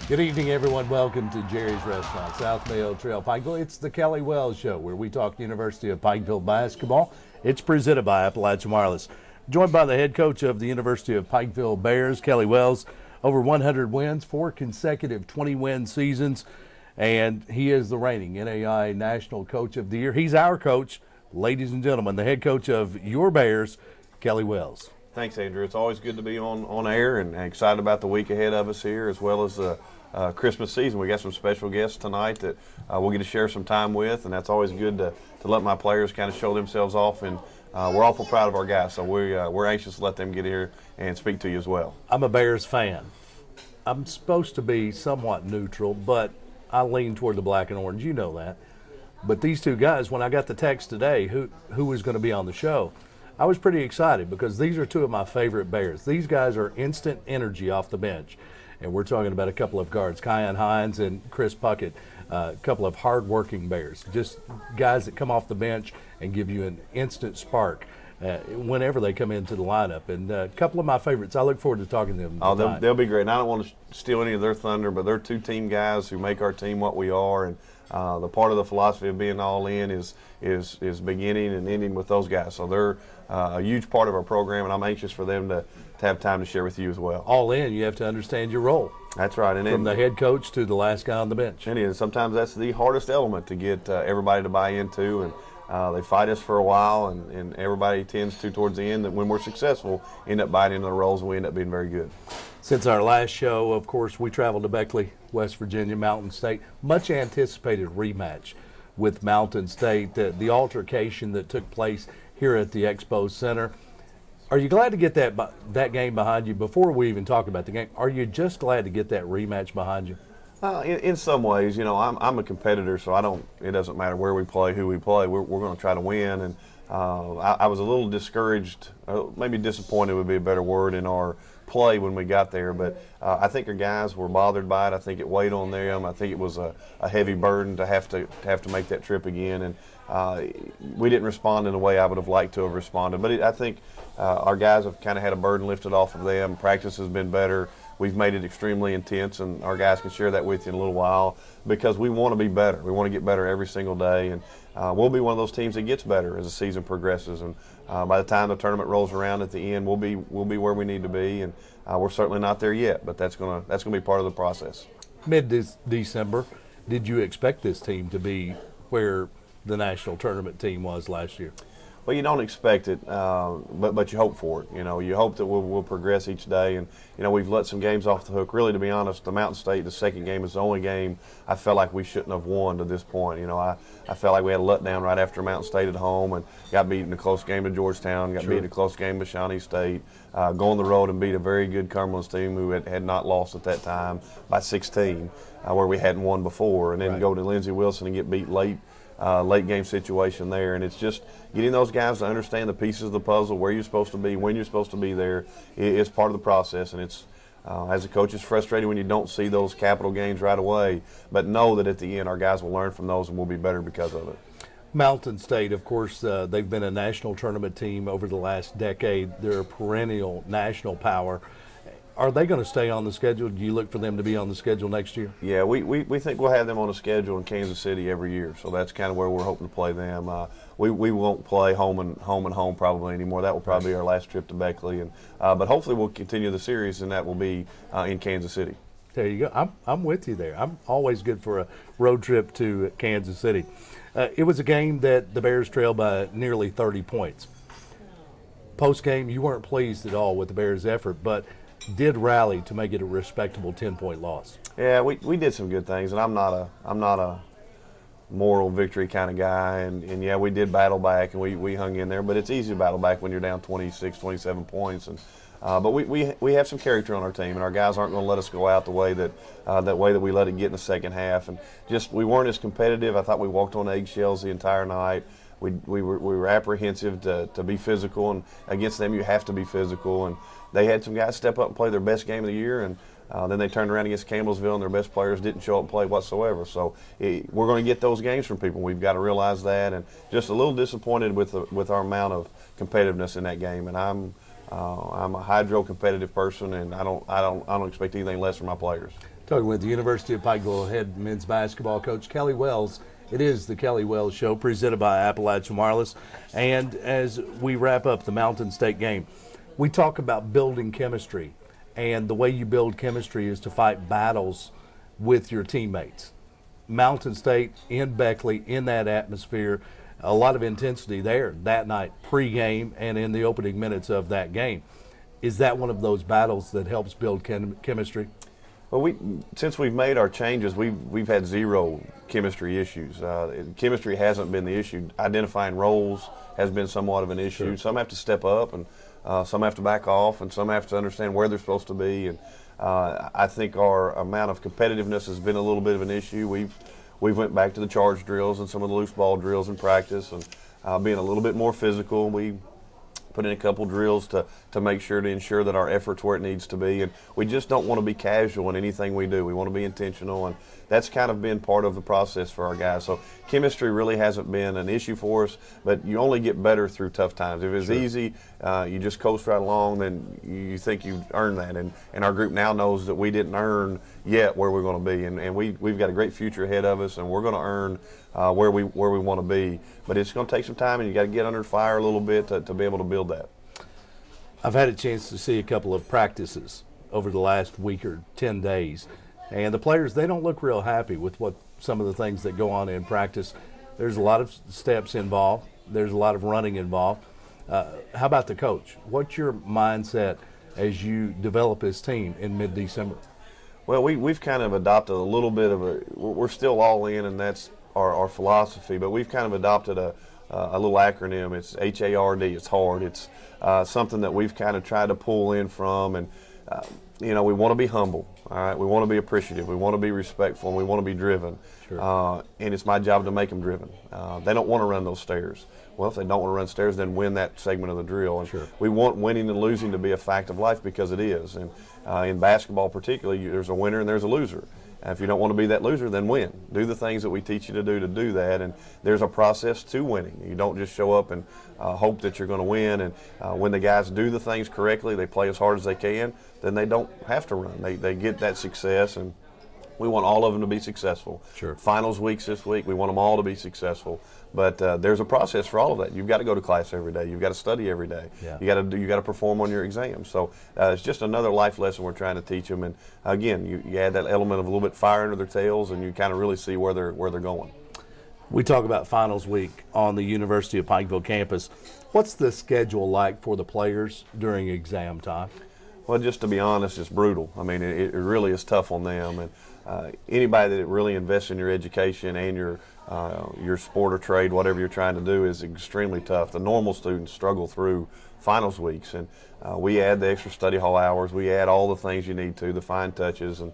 Good evening, everyone. Welcome to Jerry's Restaurant, South Mayo Trail, Pikeville. It's the Kelly Wells Show, where we talk University of Pikeville basketball. It's presented by Appalachian Wireless. Joined by the head coach of the University of Pikeville Bears, Kelly Wells. Over 100 wins, 4 consecutive 20-win seasons, and he is the reigning NAI National Coach of the Year. He's our coach, ladies and gentlemen, the head coach of your Bears, Kelly Wells. Thanks, Andrew. It's always good to be on air and excited about the week ahead of us here, as well as the Christmas season. We got some special guests tonight that we'll get to share some time with, and that's always good to let my players kind of show themselves off. And we're awful proud of our guys, so we're anxious to let them get here and speak to you as well. I'm a Bears fan. I'm supposed to be somewhat neutral, but I lean toward the black and orange. You know that. But these two guys, when I got the text today, who was going to be on the show, I was pretty excited because these are two of my favorite Bears. These guys are instant energy off the bench. And we're talking about a couple of guards, Kyan Hines and Chris Puckett, a couple of hard-working Bears, just guys that come off the bench and give you an instant spark whenever they come into the lineup. And a couple of my favorites. I look forward to talking to them. Oh, they'll be great. And I don't want to steal any of their thunder, but they're two team guys who make our team what we are. And the part of the philosophy of being all in is beginning and ending with those guys. So they're a huge part of our program, and I'm anxious for them to have time to share with you as well. All in, you have to understand your role. That's right. And from the head coach to the last guy on the bench. And sometimes that's the hardest element to get everybody to buy into. And they fight us for a while, and everybody tends to, towards the end, that when we're successful, end up buying into the roles, and we end up being very good. Since our last show, of course, we traveled to Beckley, West Virginia, Mountain State. Much anticipated rematch with Mountain State, the altercation that took place here at the Expo Center. Are you glad to get that game behind you? Before we even talk about the game, are you just glad to get that rematch behind you? In some ways, I'm a competitor, so it doesn't matter where we play, who we play. We're going to try to win. And I was a little discouraged, maybe disappointed would be a better word, in our play when we got there. But I think our guys were bothered by it. I think it weighed on them. I think it was a heavy burden to have to make that trip again. And we didn't respond in the way I would have liked to have responded. But I think our guys have kind of had a burden lifted off of them. Practice has been better. We've made it extremely intense, and our guys can share that with you in a little while, because we want to be better. We want to get better every single day, and we'll be one of those teams that gets better as the season progresses. And by the time the tournament rolls around at the end, we'll be where we need to be, and we're certainly not there yet, but that's gonna be part of the process. Mid-December, did you expect this team to be where the national tournament team was last year? Well, you don't expect it, but you hope for it. You hope that we'll progress each day. And, we've let some games off the hook. Really, to be honest, the Mountain State, the second game, is the only game I felt like we shouldn't have won to this point. I felt like we had a letdown right after Mountain State at home and got beat in a close game to Georgetown, got beat in a close game to Shawnee State, go on the road and beat a very good Cumberland's team who had not lost at that time by 16, where we hadn't won before, and then go to Lindsey Wilson and get beat late game situation there. And it's just getting those guys to understand the pieces of the puzzle, where you're supposed to be, when you're supposed to be there. It's part of the process, and it's as a coach, it's frustrating when you don't see those capital gains right away, but know that at the end our guys will learn from those and we'll be better because of it. Mountain State, of course, they've been a national tournament team over the last decade. They're a perennial national power. Are they going to stay on the schedule? Do you look for them to be on the schedule next year? Yeah, we think we'll have them on the schedule in Kansas City every year, so that's kind of where we're hoping to play them. We won't play home and home probably anymore. That will probably be our last trip to Beckley, and but hopefully we'll continue the series, and that will be in Kansas City. There you go. I'm with you there. I'm always good for a road trip to Kansas City. It was a game that the Bears trailed by nearly 30 points. Post-game, you weren't pleased at all with the Bears' effort, but did rally to make it a respectable 10-point loss. Yeah, we did some good things, and I'm not a moral victory kind of guy, and yeah, we did battle back, and we hung in there, but it's easy to battle back when you're down 26, 27 points, and but we have some character on our team, and our guys aren't going to let us go out the way that we let it get in the second half, and just we weren't as competitive. I thought we walked on eggshells the entire night. We were apprehensive to be physical, and against them you have to be physical, and they had some guys step up and play their best game of the year, and then they turned around against Campbellsville, and their best players didn't show up and play whatsoever. So we're going to get those games from people. We've got to realize that, and just a little disappointed with our amount of competitiveness in that game. And I'm a hydro competitive person, and I don't expect anything less from my players. Talking with the University of Pikeville head men's basketball coach Kelly Wells. It is the Kelly Wells Show presented by Appalachian Wireless. And as we wrap up the Mountain State game, we talk about building chemistry. And the way you build chemistry is to fight battles with your teammates. Mountain State in Beckley, in that atmosphere, a lot of intensity there that night, pregame and in the opening minutes of that game. Is that one of those battles that helps build chemistry? Well, since we've made our changes, we've had zero chemistry issues. Chemistry hasn't been the issue. Identifying roles has been somewhat of an issue. Sure. Some have to step up, and some have to back off, and some have to understand where they're supposed to be. And I think our amount of competitiveness has been a little bit of an issue. We've went back to the charge drills and some of the loose ball drills in practice, and being a little bit more physical. We put in a couple drills to make sure to ensure that our effort's where it needs to be, and we just don't want to be casual in anything we do. We want to be intentional, and that's kind of been part of the process for our guys. So chemistry really hasn't been an issue for us, but you only get better through tough times. If it's easy, you just coast right along, then you think you've earned that, and our group now knows that we didn't earn yet where we're going to be, and we've got a great future ahead of us, and we're going to earn where we want to be. But it's going to take some time, and you got to get under fire a little bit to be able to build that. I've had a chance to see a couple of practices over the last week or 10 days, and the players, they don't look real happy with what some of the things that go on in practice. There's a lot of steps involved. There's a lot of running involved. How about the coach? What's your mindset as you develop this team in mid-December? Well, we've kind of adopted a little bit of we're still all in, and that's our philosophy, but we've kind of adopted a little acronym. It's HARD. It's hard. It's something that we've kind of tried to pull in from, and we want to be humble. All right, we want to be appreciative. We want to be respectful, and we want to be driven. Sure. And it's my job to make them driven. They don't want to run those stairs. Well, if they don't want to run stairs, then win that segment of the drill. And sure. We want winning and losing to be a fact of life, because it is. And in basketball particularly, there's a winner and there's a loser. If you don't want to be that loser, then win. Do the things that we teach you to do that. And there's a process to winning. You don't just show up and hope that you're going to win. And when the guys do the things correctly, they play as hard as they can, then they don't have to run. They get that success, and we want all of them to be successful. Sure. Finals weeks this week, we want them all to be successful. But there's a process for all of that. You've got to go to class every day. You've got to study every day. Yeah. You got to perform on your exams. So it's just another life lesson we're trying to teach them. And again, you add that element of a little bit fire under their tails, and you kind of really see where they're going. We talk about finals week on the University of Pikeville campus. What's the schedule like for the players during exam time? Well, just to be honest, it's brutal. I mean, it really is tough on them. And anybody that really invests in your education and your sport or trade, whatever you're trying to do, is extremely tough. The normal students struggle through finals weeks, and we add the extra study hall hours. We add all the things you need to, the fine touches, and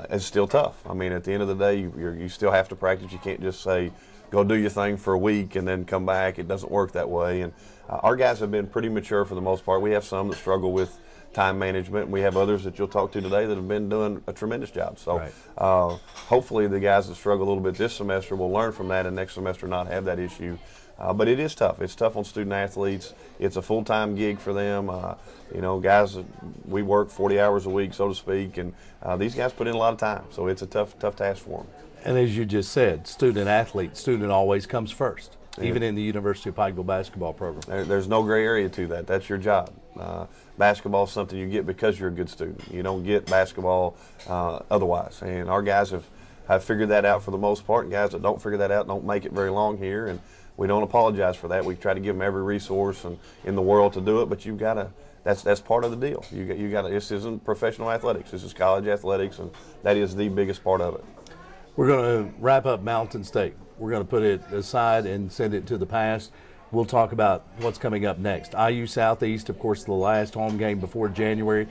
it's still tough. I mean, at the end of the day, you still have to practice. You can't just say, go do your thing for a week and then come back. It doesn't work that way. And our guys have been pretty mature for the most part. We have some that struggle with time management, and we have others that you'll talk to today that have been doing a tremendous job. So right. Hopefully the guys that struggle a little bit this semester will learn from that, and next semester not have that issue. But it is tough. It's tough on student athletes. It's a full-time gig for them. Guys, we work 40 hours a week, so to speak, and these guys put in a lot of time. So it's a tough task for them. And as you just said, student always comes first, even in the University of Pikeville basketball program. There's no gray area to that. That's your job. Basketball is something you get because you're a good student. You don't get basketball otherwise. And our guys have figured that out for the most part. And guys that don't figure that out don't make it very long here. And we don't apologize for that. We try to give them every resource in the world to do it. But you've got to. That's part of the deal. You got to. This isn't professional athletics. This is college athletics, and that is the biggest part of it. We're going to wrap up Mountain State. We're going to put it aside and send it to the past. We'll talk about what's coming up next. IU Southeast, of course, the last home game before January.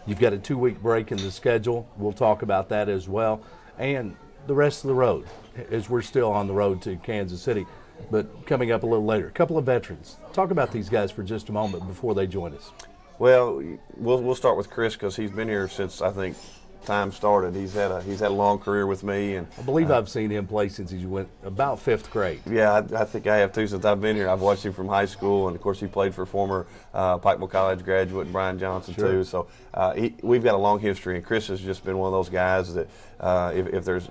You've got a 2-week break in the schedule. We'll talk about that as well. And the rest of the road, as we're still on the road to Kansas City, but coming up a little later. A couple of veterans. Talk about these guys for just a moment before they join us. Well, we'll start with Chris, because he's been here since, I think, time started. He's had a long career with me, and I believe I've seen him play since he went about 5th grade. yeah, I think I have too since I've been here. I've watched him from high school, and of course he played for former Pikeville College graduate Brian Johnson Sure. too. So we've got a long history, and Chris has just been one of those guys that if there's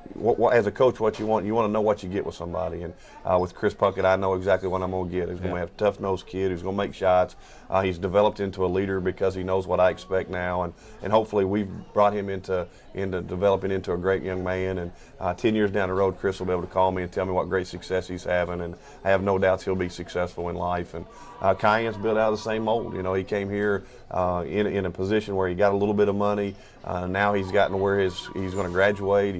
as a coach, what you want to know what you get with somebody. And with Chris Puckett, I know exactly what I'm going to get. He's going to have a tough-nosed kid who's going to make shots. He's developed into a leader because he knows what I expect now, and hopefully we've brought him into developing into a great young man. And 10 years down the road, Chris will be able to call me and tell me what great success he's having, and I have no doubts he'll be successful in life. And Kyan's built out of the same mold. You know, he came here in a position where he got a little bit of money. Now he's gotten to where he's going to graduate.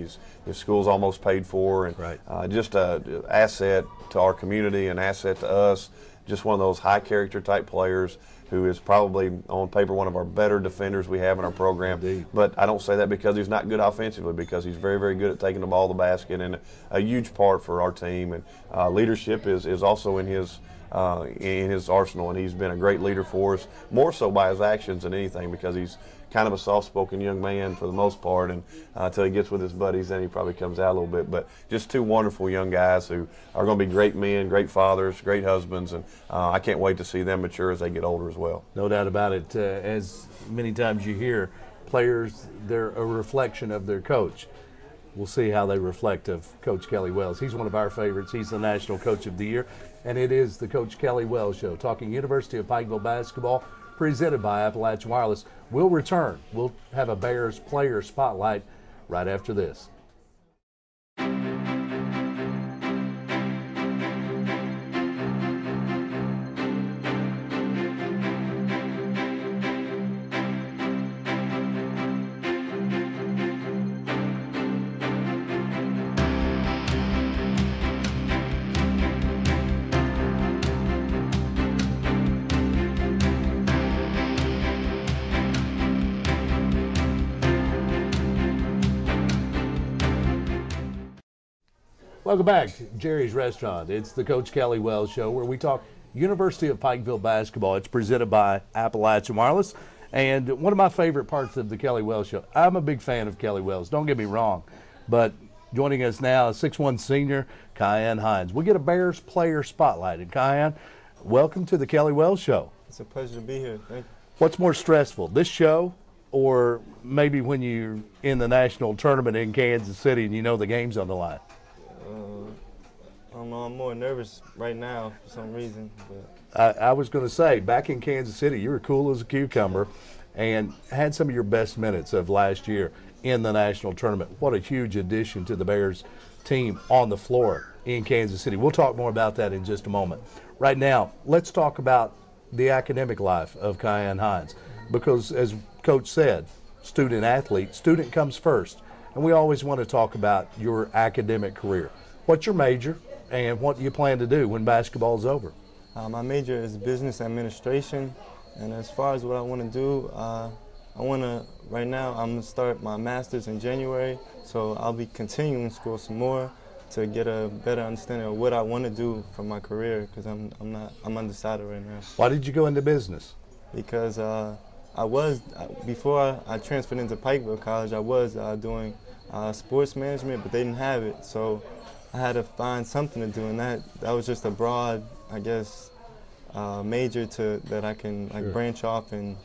His school's almost paid for, and right. Just an asset to our community, an asset to us. Just one of those high character type players who is probably on paper one of our better defenders we have in our program. Indeed. But I don't say that because he's not good offensively, because he's very, very good at taking the ball to the basket, and a huge part for our team. And leadership is also in his arsenal, and he's been a great leader for us, more so by his actions than anything, because he's kind of a soft-spoken young man for the most part, and until he gets with his buddies, then he probably comes out a little bit. But just two wonderful young guys who are going to be great men, great fathers, great husbands, and I can't wait to see them mature as they get older as well. No doubt about it. As many times you hear, players, they're a reflection of their coach. We'll see how they reflect of Coach Kelly Wells. He's one of our favorites. He's the National Coach of the Year, and it is the Coach Kelly Wells Show, talking University of Pikeville basketball, presented by Appalachian Wireless. We'll return. We'll have a Bears player spotlight right after this. Welcome back to Jerry's Restaurant. It's the Coach Kelly Wells Show, where we talk University of Pikeville basketball. It's presented by Appalachian Wireless. And one of my favorite parts of the Kelly Wells Show, I'm a big fan of Kelly Wells, don't get me wrong, but joining us now is 6'1" senior Kyan Hines. We get a Bears player spotlight. And Kyan, welcome to the Kelly Wells Show. It's a pleasure to be here. Thank you. What's more stressful, this show or maybe when you're in the national tournament in Kansas City and you know the game's on the line? I don't know, I'm more nervous right now for some reason. But I was going to say, back in Kansas City, you were cool as a cucumber and had some of your best minutes of last year in the national tournament. What a huge addition to the Bears team on the floor in Kansas City. We'll talk more about that in just a moment. Right now, let's talk about the academic life of Kyan Hines, because as Coach said, student athlete, student comes first. And we always want to talk about your academic career. What's your major and what do you plan to do when basketball's over? My major is business administration, and as far as what I want to do, right now I'm going to start my master's in January, so I'll be continuing school some more to get a better understanding of what I want to do for my career, because I'm undecided right now. Why did you go into business? Because before I transferred into Pikeville College, I was doing sports management, but they didn't have it, so I had to find something to do, and that was just a broad, I guess, major that I can branch off and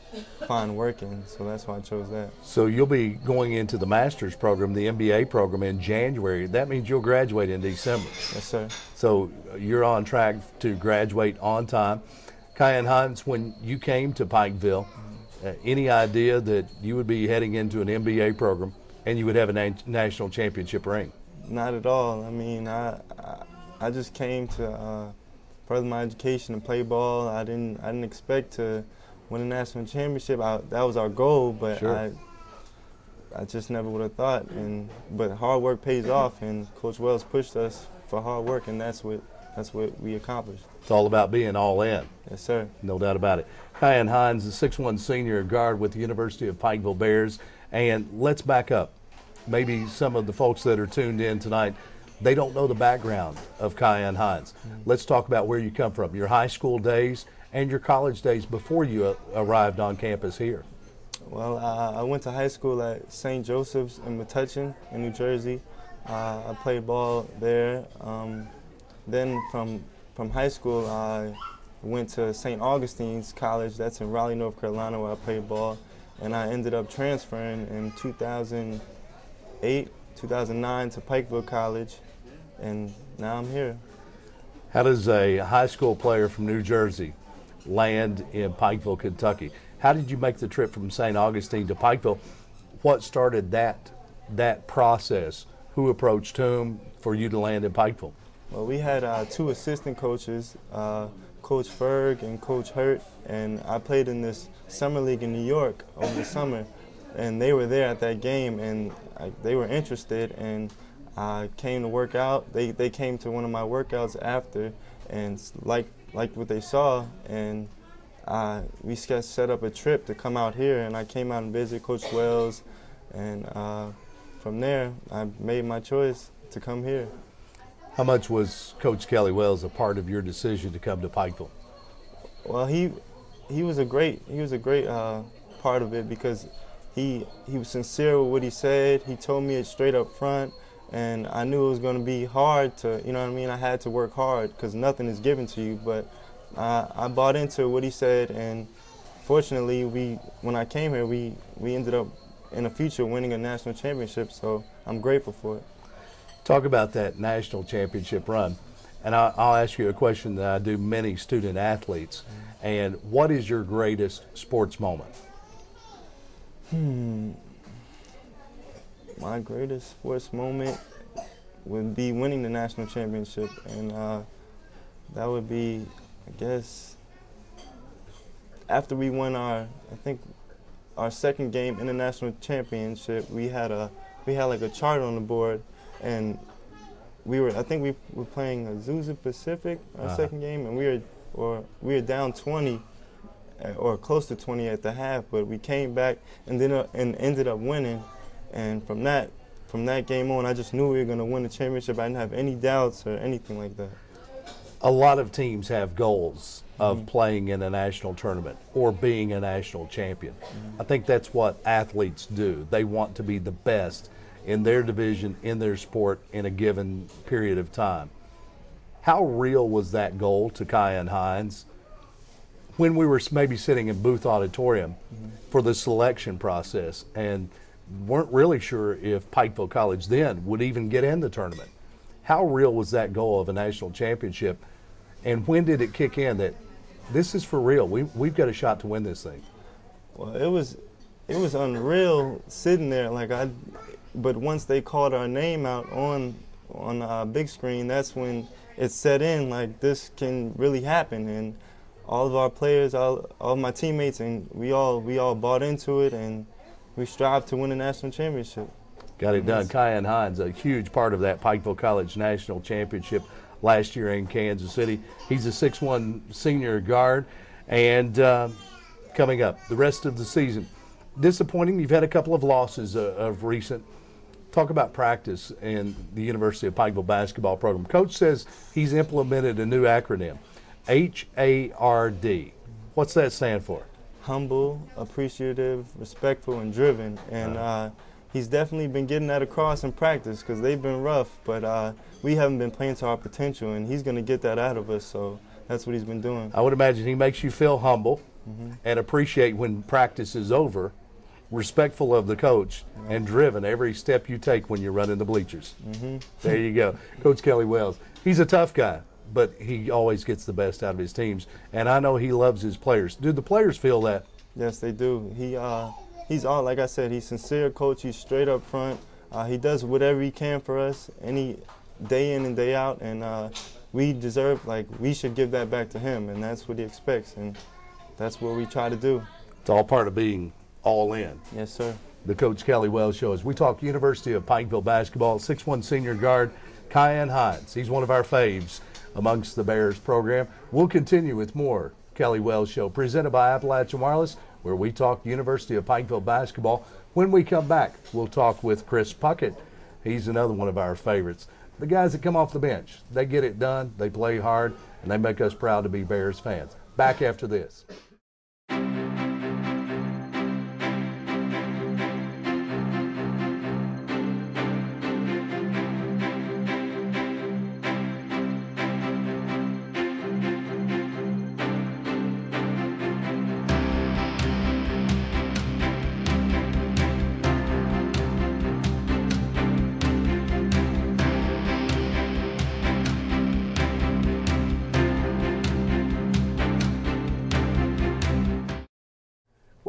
find work in, so that's why I chose that. So you'll be going into the master's program, the MBA program, in January. That means you'll graduate in December. Yes, sir. So you're on track to graduate on time. Kyan Hines, when you came to Pikeville, any idea that you would be heading into an MBA program and you would have a national championship ring? Not at all. I mean, I just came to further my education and play ball. I didn't expect to win a national championship. That was our goal, but sure. I just never would have thought. But hard work pays off, and Coach Wells pushed us for hard work, and that's what we accomplished. It's all about being all in. Yes, sir. No doubt about it. Kyan Hines, the 6'1" senior guard with the University of Pikeville Bears. And let's back up. Maybe some of the folks that are tuned in tonight, they don't know the background of Kyan Hines. Let's talk about where you come from, your high school days and your college days before you arrived on campus here. Well, I went to high school at St. Joseph's in Metuchen in New Jersey. I played ball there. Then from high school, I went to St. Augustine's College. That's in Raleigh, North Carolina, where I played ball. And I ended up transferring in 2008, 2009 to Pikeville College. And now I'm here. How does a high school player from New Jersey land in Pikeville, Kentucky? How did you make the trip from St. Augustine to Pikeville? What started that process? Who approached whom for you to land in Pikeville? Well, we had two assistant coaches, Coach Ferg and Coach Hurt, and I played in this summer league in New York over the summer, and they were there at that game, and they were interested, and I came to work out. They came to one of my workouts after, and liked what they saw, and we set up a trip to come out here, and I came out and visited Coach Wells, and from there I made my choice to come here. How much was Coach Kelly Wells a part of your decision to come to Pikeville? Well, he was a great part of it because he was sincere with what he said. He told me it straight up front, and I knew it was going to be hard to, you know what I mean? I had to work hard because nothing is given to you, but I bought into what he said, and fortunately, when I came here, we ended up in the future winning a national championship, so I'm grateful for it. Talk about that national championship run, and I'll ask you a question that I do many student athletes, and what is your greatest sports moment? My greatest sports moment would be winning the national championship, and that would be, I guess, after we won our second game in the national championship. We had like a chart on the board, and I think we were playing Azusa Pacific our second game, and we were down 20 or close to 20 at the half, but we came back and ended up winning. And from that game on, I just knew we were going to win the championship. I didn't have any doubts or anything like that. A lot of teams have goals of playing in a national tournament or being a national champion. I think that's what athletes do. They want to be the best in their division, in their sport, in a given period of time. How real was that goal to Kiyan Hines when we were maybe sitting in Booth Auditorium for the selection process and weren't really sure if Pikeville College then would even get in the tournament? How real was that goal of a national championship, and when did it kick in that this is for real? We've got a shot to win this thing. Well, it was unreal sitting there but once they called our name out on big screen, that's when it set in, like, this can really happen. And all of our players, all of my teammates, and we all bought into it, and we strive to win a national championship. Got it done. Kiyan Hines, a huge part of that Pikeville College national championship last year in Kansas City. He's a 6'1" senior guard, and coming up the rest of the season, disappointing. You've had a couple of losses of recent. Talk about practice in the University of Pikeville basketball program. Coach says he's implemented a new acronym, HARD. What's that stand for? Humble, appreciative, respectful, and driven. And he's definitely been getting that across in practice because they've been rough, but we haven't been playing to our potential, and he's going to get that out of us, so that's what he's been doing. I would imagine he makes you feel humble and appreciate when practice is over, respectful of the coach, and driven every step you take when you're running the bleachers. There you go. Coach Kelly Wells. He's a tough guy, but he always gets the best out of his teams, and I know he loves his players. Do the players feel that? Yes, they do. He's all, like I said, he's sincere coach. He's straight up front. He does whatever he can for us, any day in and day out, and we should give that back to him, and that's what he expects, and that's what we try to do. It's all part of being all in. Yes, sir. The Coach Kelly Wells Show. As we talk University of Pikeville basketball, 6'1" senior guard Kiyan Hines. He's one of our faves amongst the Bears program. We'll continue with more Kelly Wells Show presented by Appalachian Wireless, where we talk University of Pikeville basketball. When we come back, we'll talk with Chris Puckett. He's another one of our favorites. The guys that come off the bench, they get it done, they play hard, and they make us proud to be Bears fans. Back after this.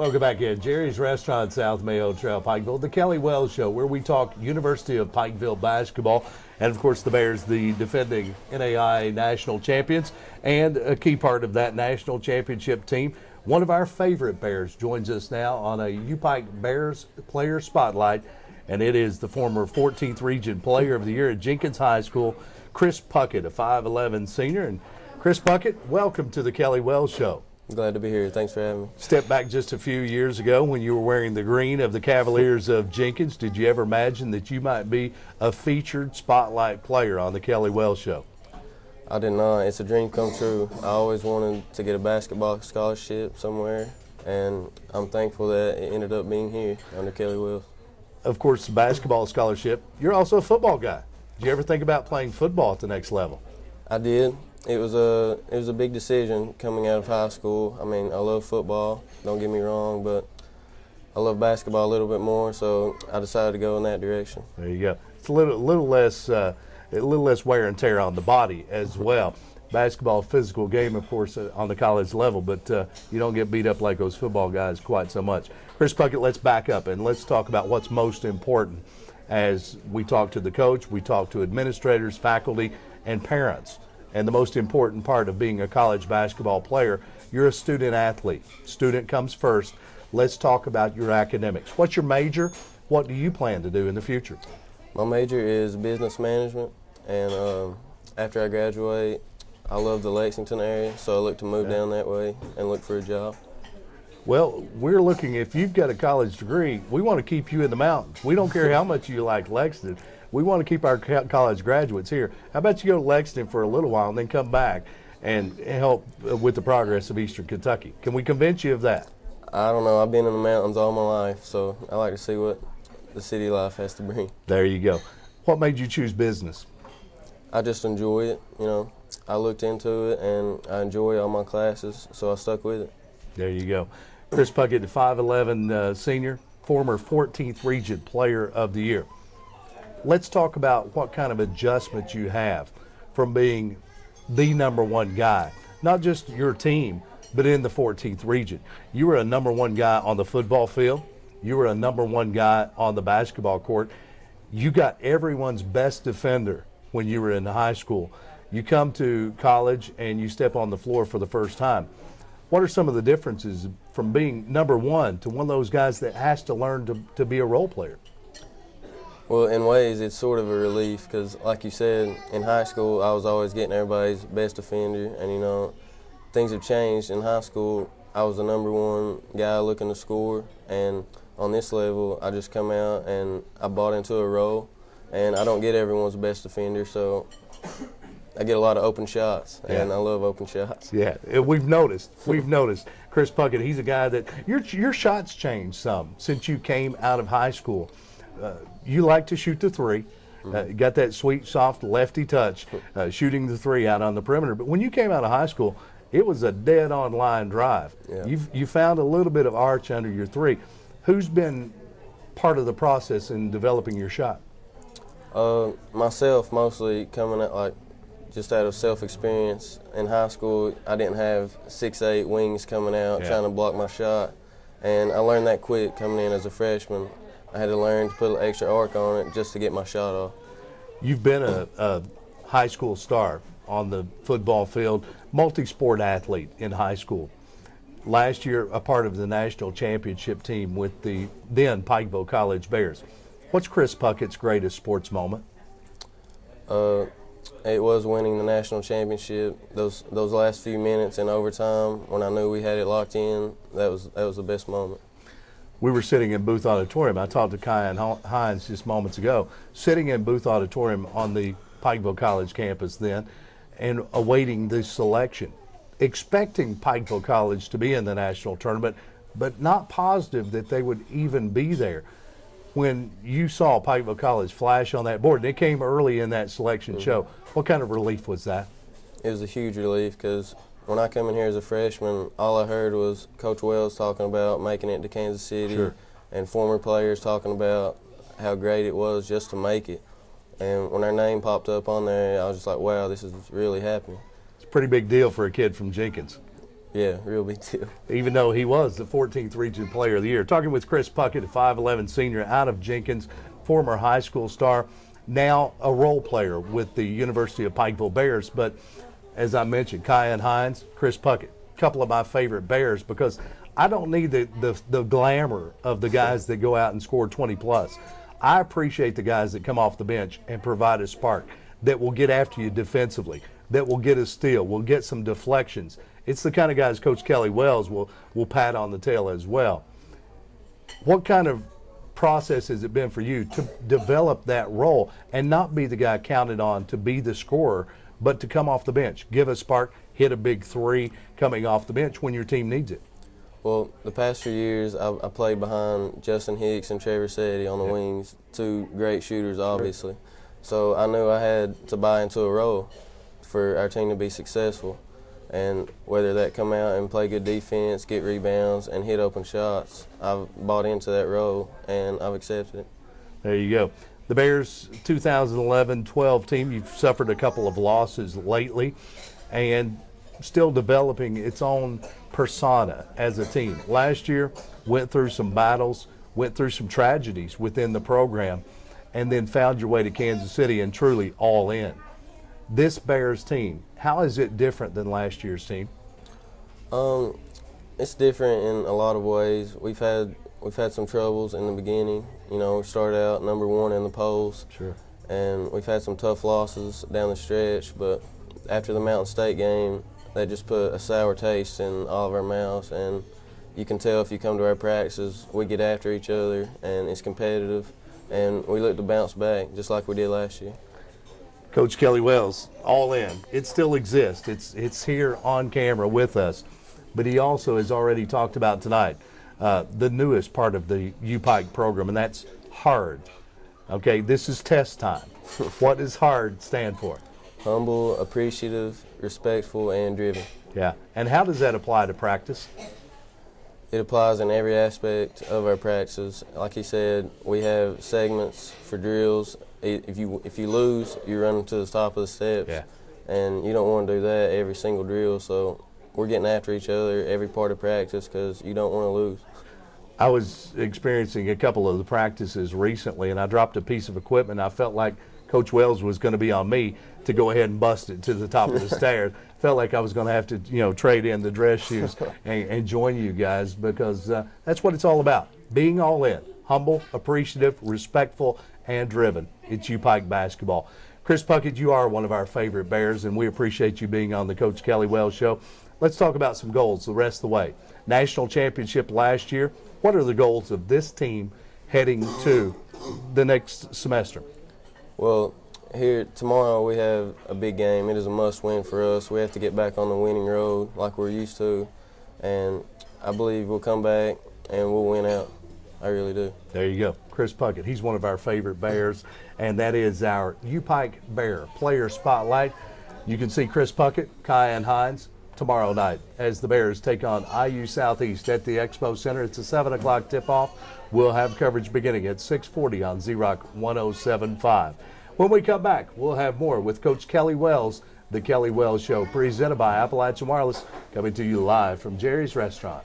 Welcome back in. Jerry's Restaurant, South Mayo Trail, Pikeville. The Kelly Wells Show, where we talk University of Pikeville basketball. And, of course, the Bears, the defending NAI national champions, and a key part of that national championship team. One of our favorite Bears joins us now on a UPike Bears Player Spotlight, and it is the former 14th Region Player of the Year at Jenkins High School, Chris Puckett, a 5'11 senior. And, Chris Puckett, welcome to the Kelly Wells Show. Glad to be here. Thanks for having me. Step back just a few years ago when you were wearing the green of the Cavaliers of Jenkins. Did you ever imagine that you might be a featured spotlight player on the Kelly Wells Show? I did not. It's a dream come true. I always wanted to get a basketball scholarship somewhere, and I'm thankful that it ended up being here under Kelly Wells. Of course, the basketball scholarship. You're also a football guy. Did you ever think about playing football at the next level? I did. It was a big decision coming out of high school. I mean, I love football, don't get me wrong, but I love basketball a little bit more, so I decided to go in that direction. There you go. It's a little less wear and tear on the body as well. Basketball, physical game, of course, on the college level, but you don't get beat up like those football guys quite so much. Chris Puckett, let's back up and let's talk about what's most important as we talk to the coach, we talk to administrators, faculty, and parents. And the most important part of being a college basketball player, you're a student athlete. Student comes first. Let's talk about your academics. What's your major? What do you plan to do in the future? My major is business management, and after I graduate, I love the Lexington area, so I look to move down that way and look for a job. Well, we're looking, if you've got a college degree, we want to keep you in the mountains. We don't care how much you like Lexington. We want to keep our college graduates here. How about you go to Lexington for a little while and then come back and help with the progress of Eastern Kentucky? Can we convince you of that? I don't know. I've been in the mountains all my life, so I like to see what the city life has to bring. There you go. What made you choose business? I just enjoy it, you know. I looked into it, and I enjoy all my classes, so I stuck with it. There you go. Chris Puckett, the 5'11 senior, former 14th Region Player of the Year. Let's talk about what kind of adjustment you have from being the #1 guy, not just your team, but in the 14th Region. You were a #1 guy on the football field. You were a #1 guy on the basketball court. You got everyone's best defender when you were in high school. You come to college and you step on the floor for the first time. What are some of the differences from being #1 to one of those guys that has to learn to be a role player? Well, in ways, it's sort of a relief because, like you said, in high school, I was always getting everybody's best defender, and, you know, things have changed. In high school, I was the #1 guy looking to score, and on this level, I just come out and I bought into a role, and I don't get everyone's best defender, so I get a lot of open shots, and I love open shots. Yeah, we've noticed. Chris Puckett, he's a guy that your shots changed some since you came out of high school. You like to shoot the three. You got that sweet, soft lefty touch, shooting the three out on the perimeter. But when you came out of high school, it was a dead-on line drive. Yeah. You found a little bit of arch under your three. Who's been part of the process in developing your shot? Myself, mostly coming at just out of self-experience. In high school, I didn't have 6'8" wings coming out trying to block my shot, and I learned that quick coming in as a freshman. I had to learn to put an extra arc on it just to get my shot off. You've been a high school star on the football field, multi-sport athlete in high school. Last year, a part of the national championship team with the then Pikeville College Bears. What's Chris Puckett's greatest sports moment? It was winning the national championship. Those last few minutes in overtime, when I knew we had it locked in, that was the best moment. We were sitting in Booth Auditorium. I talked to Kyan Hines just moments ago, sitting in Booth Auditorium on the Pikeville College campus then and awaiting the selection, expecting Pikeville College to be in the national tournament, but not positive that they would even be there. When you saw Pikeville College flash on that board, and it came early in that selection show, what kind of relief was that? It was a huge relief because when I come in here as a freshman, all I heard was Coach Wells talking about making it to Kansas City and former players talking about how great it was just to make it. And when our name popped up on there, I was just like, wow, this is really happening. It's a pretty big deal for a kid from Jenkins. Yeah, real big deal. Even though he was the 14th Region Player of the Year. Talking with Chris Puckett, a 5'11 senior out of Jenkins, former high school star, now a role player with the University of Pikeville Bears. But as I mentioned, Kyan Hines, Chris Puckett, a couple of my favorite Bears, because I don't need the glamour of the guys that go out and score 20 plus. I appreciate the guys that come off the bench and provide a spark, that will get after you defensively, that will get a steal, will get some deflections. It's the kind of guys Coach Kelly Wells will pat on the tail as well. What kind of process has it been for you to develop that role and not be the guy counted on to be the scorer, but to come off the bench, give a spark, hit a big three coming off the bench when your team needs it? Well, the past few years, I played behind Justin Hicks and Trevor Setti on the wings, two great shooters, obviously. So I knew I had to buy into a role for our team to be successful. And whether that come out and play good defense, get rebounds, and hit open shots, I've bought into that role, and I've accepted it. There you go. The Bears 2011-12 team, you've suffered a couple of losses lately and still developing its own persona as a team. Last year, went through some battles, went through some tragedies within the program, and then found your way to Kansas City and truly all in. This Bears team, how is it different than last year's team? It's different in a lot of ways. We've had some troubles in the beginning. You know, we started out number one in the polls. Sure. And we've had some tough losses down the stretch, but after the Mountain State game, they just put a sour taste in all of our mouths, and you can tell if you come to our practices, we get after each other, and it's competitive, and we look to bounce back just like we did last year. Coach Kelly Wells, all in. It still exists. It's here on camera with us. But he also has already talked about tonight the newest part of the U-Pike program, and that's HARD. Okay, this is test time. What does HARD stand for? Humble, appreciative, respectful, and driven. Yeah. And how does that apply to practice? It applies in every aspect of our practices. Like he said, we have segments for drills. If you lose, you're running to the top of the steps. Yeah. And you don't want to do that every single drill. So we're getting after each other every part of practice because you don't want to lose. I was experiencing a couple of the practices recently, and I dropped a piece of equipment. I felt like Coach Wells was going to be on me to go ahead and bust it to the top of the stairs. Felt like I was going to have to, trade in the dress shoes and join you guys, because that's what it's all about. Being all in, humble, appreciative, respectful, and driven. It's U-Pike basketball. Chris Puckett, you are one of our favorite Bears, and we appreciate you being on the Coach Kelly Wells Show. Let's talk about some goals the rest of the way. National championship last year. What are the goals of this team heading to the next semester? Well, here tomorrow we have a big game. It is a must-win for us. We have to get back on the winning road like we're used to, and I believe we'll come back and we'll win out. I really do. There you go. Chris Puckett, he's one of our favorite Bears, and that is our U-Pike Bear Player Spotlight. You can see Chris Puckett, Kyan Hines, tomorrow night as the Bears take on IU Southeast at the Expo Center. It's a 7 o'clock tip-off. We'll have coverage beginning at 6:40 on Z-Rock 107.5. When we come back, we'll have more with Coach Kelly Wells, the Kelly Wells Show, presented by Appalachian Wireless, coming to you live from Jerry's Restaurant.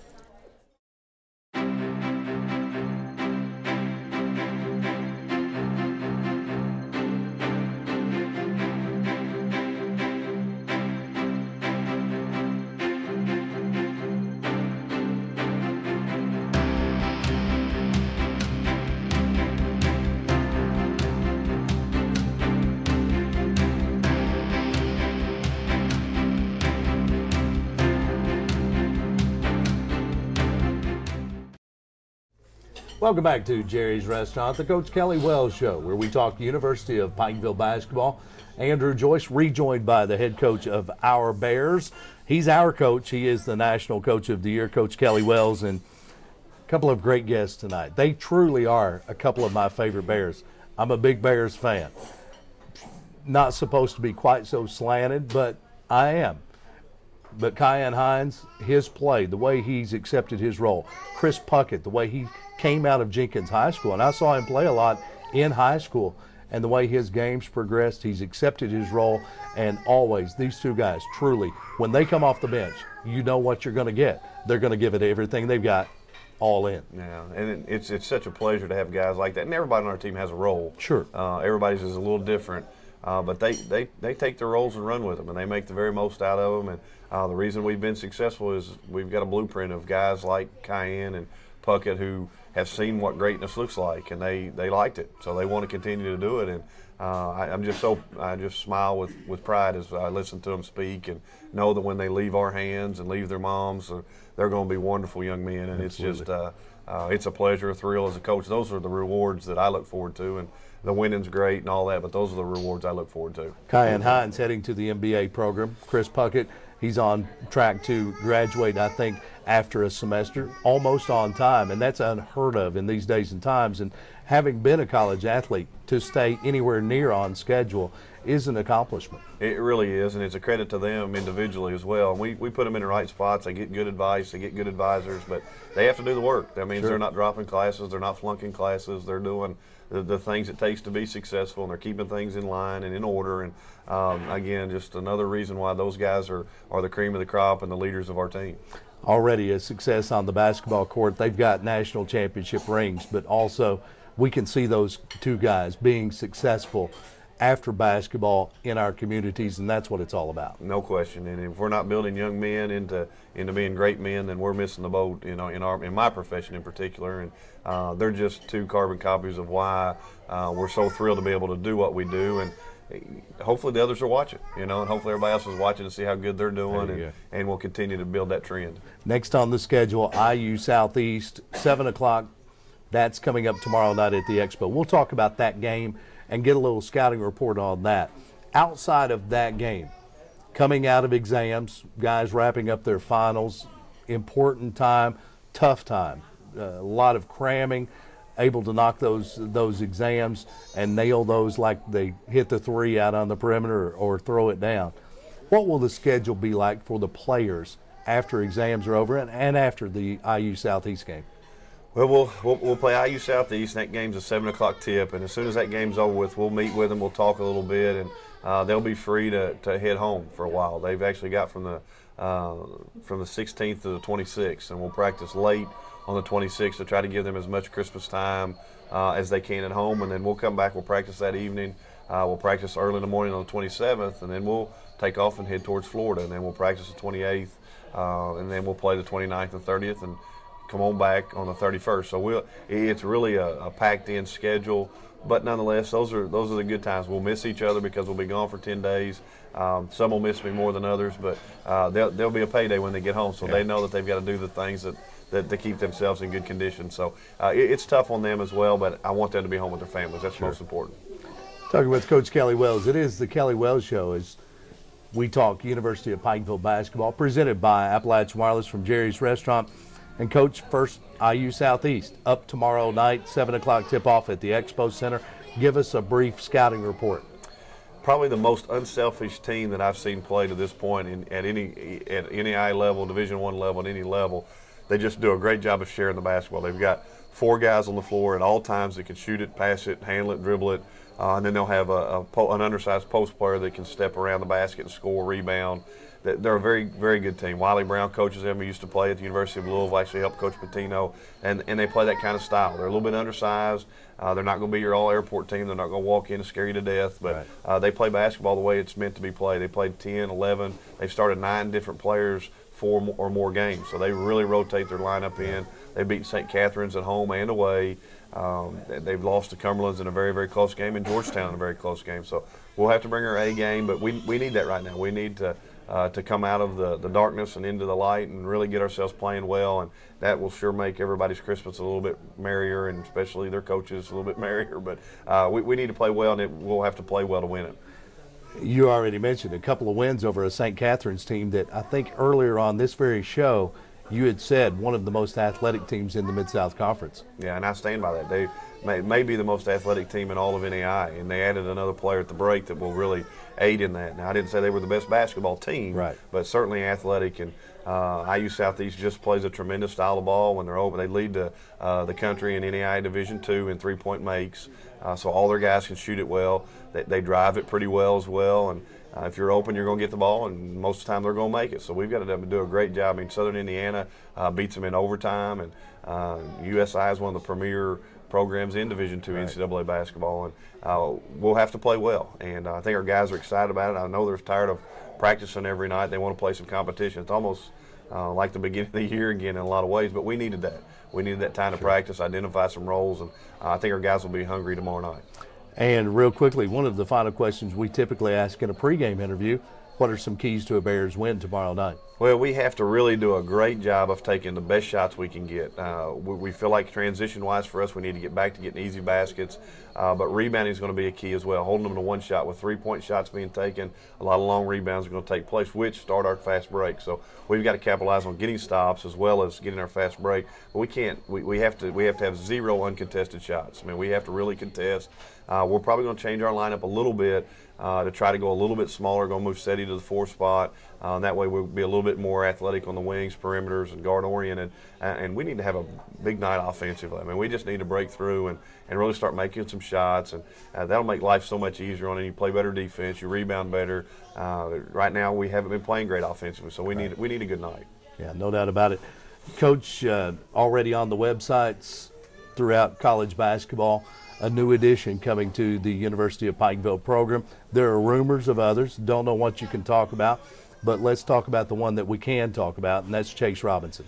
Welcome back to Jerry's Restaurant, the Coach Kelly Wells Show, where we talk University of Pikeville basketball. Andrew Joyce, rejoined by the head coach of our Bears. He's our coach. He is the National Coach of the Year, Coach Kelly Wells, and a couple of great guests tonight. They truly are a couple of my favorite Bears. I'm a big Bears fan. Not supposed to be quite so slanted, but I am. But Kyan Hines, his play, the way he's accepted his role. Chris Puckett, the way he came out of Jenkins High School, and I saw him play a lot in high school. and the way his game's progressed, he's accepted his role, and always, these two guys, truly, when they come off the bench, you know what you're going to get. They're going to give it everything they've got, all in. Yeah, and it's such a pleasure to have guys like that. And everybody on our team has a role. Sure. Everybody's is a little different, but they take their roles and run with them, and they make the very most out of them. And the reason we've been successful is we've got a blueprint of guys like Cayenne and Puckett who have seen what greatness looks like, and they liked it, so they want to continue to do it. And I just smile with pride as I listen to them speak and know that when they leave our hands and leave their moms, they're going to be wonderful young men. And Absolutely. It's just it's a pleasure, a thrill as a coach. Those are the rewards that I look forward to, and the winning's great and all that, but those are the rewards I look forward to. Cayenne Hines heading to the MBA program. Chris Puckett, he's on track to graduate, I think, after a semester, almost on time, and that's unheard of in these days and times. And having been a college athlete, to stay anywhere near on schedule is an accomplishment. It really is, and it's a credit to them individually as well. And we put them in the right spots. They get good advice, they get good advisors, but they have to do the work. That means Sure. They're not dropping classes, they're not flunking classes, they're doing the things it takes to be successful, and they're keeping things in line and in order. And again, just another reason why those guys are the cream of the crop and the leaders of our team. Already a success on the basketball court. They've got national championship rings, but also we can see those two guys being successful after basketball in our communities, and that's what it's all about. No question. And if we're not building young men into being great men, then we're missing the boat. You know, in my profession in particular, and they're just two carbon copies of why we're so thrilled to be able to do what we do. And hopefully the others are watching, you know, and hopefully everybody else is watching to see how good they're doing, and we'll continue to build that trend. Next on the schedule, IU Southeast, 7 o'clock. That's coming up tomorrow night at the Expo. We'll talk about that game and get a little scouting report on that. Outside of that game, coming out of exams, guys wrapping up their finals, important time, tough time, a lot of cramming, able to knock those exams and nail those like they hit the three out on the perimeter or throw it down. What will the schedule be like for the players after exams are over and after the IU Southeast game? Well, we'll play IU Southeast, and that game's a 7 o'clock tip. And as soon as that game's over with, we'll meet with them, we'll talk a little bit, and they'll be free to head home for a while. They've actually got from the 16th to the 26th, and we'll practice late on the 26th to try to give them as much Christmas time as they can at home. And then we'll come back, we'll practice that evening. We'll practice early in the morning on the 27th, and then we'll take off and head towards Florida. And then we'll practice the 28th, and then we'll play the 29th and 30th, and come on back on the 31st. So it's really a packed-in schedule, but nonetheless, those are the good times. We'll miss each other because we'll be gone for 10 days. Some will miss me more than others, but there'll be a payday when they get home, so they know that they've got to do the things that to keep themselves in good condition. So it's tough on them as well, but I want them to be home with their families. That's most important. Talking with Coach Kelly Wells. It is the Kelly Wells Show as we talk University of Pikeville basketball, presented by Appalachian Wireless from Jerry's Restaurant. And Coach, first IU Southeast up tomorrow night, 7 o'clock tip-off at the Expo Center. Give us a brief scouting report. Probably the most unselfish team that I've seen play to this point at any high level, Division I level, at any level. They just do a great job of sharing the basketball. They've got 4 guys on the floor at all times that can shoot it, pass it, handle it, dribble it, and then they'll have an undersized post player that can step around the basket and score, rebound. They're a very, very good team. Wiley Brown coaches them. He used to play at the University of Louisville, actually helped Coach Patino, and they play that kind of style. They're a little bit undersized. They're not going to be your all-airport team. They're not going to walk in and scare you to death, but they play basketball the way it's meant to be played. They played 10, 11. They've started 9 different players 4 or more games, so they really rotate their lineup in. They beat St. Catherine's at home and away. They've lost to Cumberland's in a very, very close game, and Georgetown in a very close game. So we'll have to bring our A game, but we need that right now. We need to come out of the darkness and into the light and really get ourselves playing well, and that will sure make everybody's Christmas a little bit merrier, and especially their coaches a little bit merrier. But we need to play well, and we'll have to play well to win it. You already mentioned a couple of wins over a St. Catherine's team that I think earlier on this very show you had said one of the most athletic teams in the Mid-South Conference. Yeah, and I stand by that. They may be the most athletic team in all of NAI, and they added another player at the break that will really aid in that. Now, I didn't say they were the best basketball team, but certainly athletic, and IU Southeast just plays a tremendous style of ball when they're open. They lead the country in NAIA Division II in three-point makes, so all their guys can shoot it well. They drive it pretty well as well, and if you're open, you're going to get the ball, and most of the time they're going to make it. So we've got to do a great job. I mean, Southern Indiana beats them in overtime, and USI is one of the premier programs in Division II NCAA basketball, and we'll have to play well. And I think our guys are excited about it. I know they're tired of practicing every night. They want to play some competition. It's almost like the beginning of the year again in a lot of ways, but we needed that. We needed that time to practice, identify some roles, and I think our guys will be hungry tomorrow night. And real quickly, one of the final questions we typically ask in a pregame interview, what are some keys to a Bears win tomorrow night? Well, we have to really do a great job of taking the best shots we can get. We feel like transition-wise for us, we need to get back to getting easy baskets, but rebounding is going to be a key as well. Holding them to one shot with three-point shots being taken, a lot of long rebounds are going to take place, which start our fast break. So we've got to capitalize on getting stops as well as getting our fast break. But we can't. We have to have zero uncontested shots. I mean, we have to really contest. We're probably going to change our lineup a little bit to try to go a little bit smaller. Going to move Seti to the 4 spot. That way we'll be a little bit more athletic on the wings, perimeters, and guard oriented. And we need to have a big night offensively. I mean, we just need to break through and really start making some shots. And that'll make life so much easier on it. You play better defense, you rebound better. Right now we haven't been playing great offensively, so we need a good night. Yeah, no doubt about it. Coach, already on the websites throughout college basketball, a new addition coming to the University of Pikeville program. There are rumors of others. Don't know what you can talk about, but let's talk about the one that we can talk about, and that's Chase Robinson.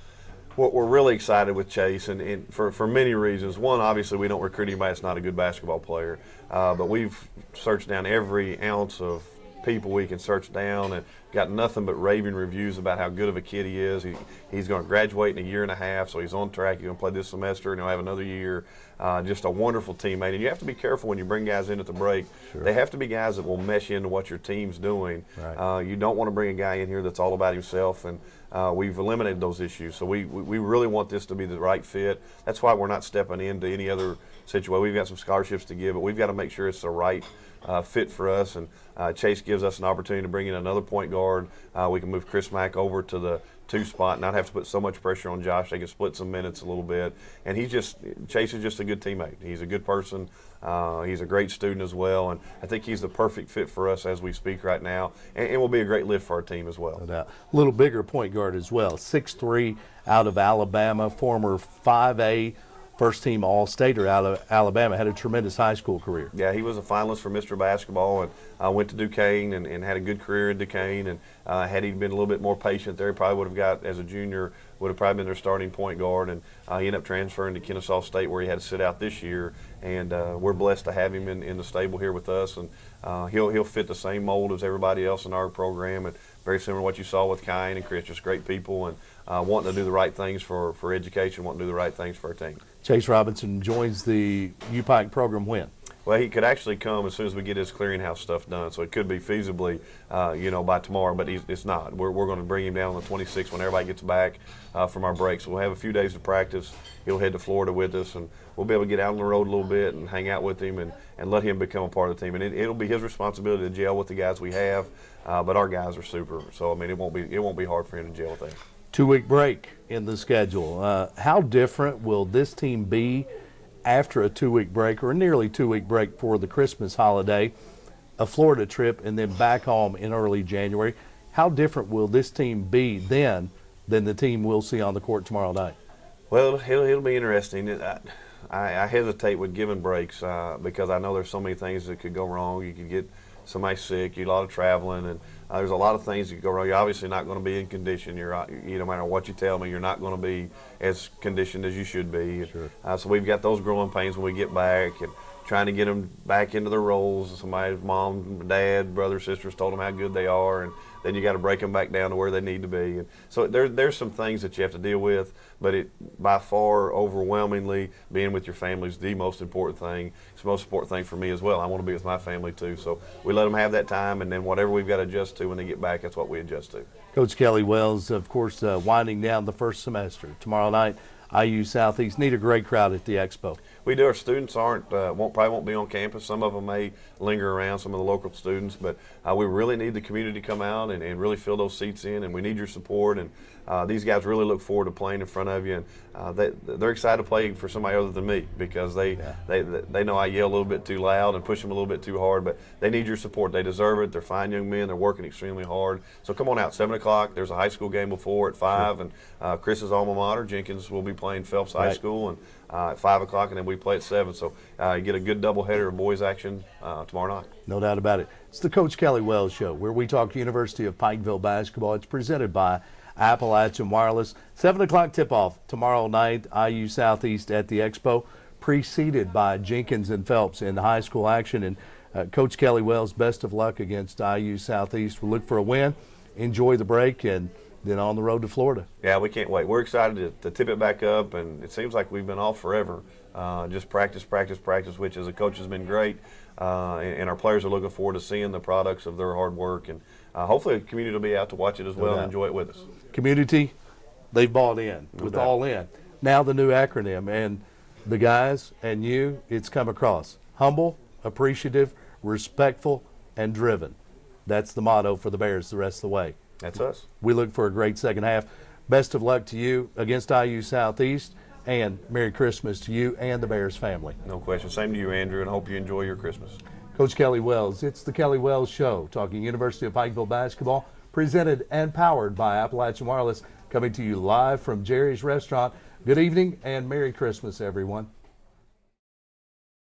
Well, we're really excited with Chase, and for many reasons. One, obviously, we don't recruit anybody that's not a good basketball player, but we've searched down every ounce of people we can search down and got nothing but raving reviews about how good of a kid he is. He's going to graduate in a year and a half, so he's on track. He's going to play this semester, and he'll have another year. Just a wonderful teammate. And you have to be careful when you bring guys in at the break. Sure. They have to be guys that will mesh into what your team's doing. Right. You don't want to bring a guy in here that's all about himself, and we've eliminated those issues. So we really want this to be the right fit. That's why we're not stepping into any other situation. We've got some scholarships to give, but we've got to make sure it's the right fit for us. And Chase gives us an opportunity to bring in another point guard. We can move Chris Mack over to the 2 spot and not have to put so much pressure on Josh. They can split some minutes a little bit. And Chase is just a good teammate. He's a good person. He's a great student as well. And I think he's the perfect fit for us as we speak right now. And will be a great lift for our team as well. No doubt. A little bigger point guard as well. 6'3", out of Alabama, former 5A first-team All-Stater out of Alabama, had a tremendous high school career. Yeah, he was a finalist for Mr. Basketball and went to Duquesne and had a good career in Duquesne. And had he been a little bit more patient there, he probably would have got, as a junior, would have probably been their starting point guard. And he ended up transferring to Kennesaw State where he had to sit out this year. And we're blessed to have him in the stable here with us. And he'll fit the same mold as everybody else in our program. And very similar to what you saw with Kyan and Chris, just great people and wanting to do the right things for education, wanting to do the right things for our team. Chase Robinson joins the UPike program when? Well, he could actually come as soon as we get his clearinghouse stuff done, so it could be feasibly, by tomorrow, but it's not. We're going to bring him down on the 26th when everybody gets back from our break. So we'll have a few days of practice. He'll head to Florida with us, and we'll be able to get out on the road a little bit and hang out with him and let him become a part of the team. And it'll be his responsibility to gel with the guys we have, but our guys are super. So, I mean, it won't be hard for him to gel with them. 2-week break in the schedule. How different will this team be after a 2-week break or a nearly 2-week break for the Christmas holiday, a Florida trip, and then back home in early January? How different will this team be then than the team we'll see on the court tomorrow night? Well, it'll be interesting. I hesitate with giving breaks because I know there's so many things that could go wrong. You could get somebody sick, you do a lot of traveling, and there's a lot of things that could go wrong. You're obviously not going to be in condition. No matter what you tell me, you're not going to be as conditioned as you should be. Sure. So we've got those growing pains when we get back and trying to get them back into their roles. Somebody's mom, dad, brother, sisters told them how good they are, and then you got to break them back down to where they need to be. And so there's some things that you have to deal with, but by far, overwhelmingly, being with your family is the most important thing. It's the most important thing for me as well. I want to be with my family too. So we let them have that time, and then whatever we've got to adjust to when they get back, that's what we adjust to. Coach Kelly Wells, of course, winding down the first semester. Tomorrow night, IU Southeast. Need a great crowd at the Expo. We do. Our students probably won't be on campus. Some of them may linger around, some of the local students, but we really need the community to come out and really fill those seats in, and we need your support. And these guys really look forward to playing in front of you, and they're excited to play for somebody other than me, because they know I yell a little bit too loud and push them a little bit too hard, but they need your support. They deserve it. They're fine young men. They're working extremely hard. So come on out, 7 o'clock. There's a high school game before at 5, sure. And Chris's alma mater, Jenkins, will be playing Phelps High School, and at 5 o'clock, and then we play at 7. So you get a good doubleheader of boys action tomorrow night. No doubt about it. It's the Coach Kelly Wells Show, where we talk University of Pikeville basketball. It's presented by Appalachian Wireless. 7 o'clock tip-off tomorrow night, IU Southeast at the Expo, preceded by Jenkins and Phelps in high school action. And Coach Kelly Wells, best of luck against IU Southeast. We'll look for a win, enjoy the break, and then on the road to Florida. Yeah, we can't wait. We're excited to tip it back up, and it seems like we've been off forever. Just practice, which as a coach has been great, and our players are looking forward to seeing the products of their hard work, and hopefully the community will be out to watch it as well and enjoy it with us. Community, they've bought in with All In. Now the new acronym, and the guys and you, it's come across. Humble, appreciative, respectful, and driven. That's the motto for the Bears the rest of the way. That's us. We look for a great second half. Best of luck to you against IU Southeast, and Merry Christmas to you and the Bears family. No question. Same to you, Andrew, and hope you enjoy your Christmas. Coach Kelly Wells, it's the Kelly Wells Show, talking University of Pikeville basketball, presented and powered by Appalachian Wireless, coming to you live from Jerry's Restaurant. Good evening and Merry Christmas, everyone.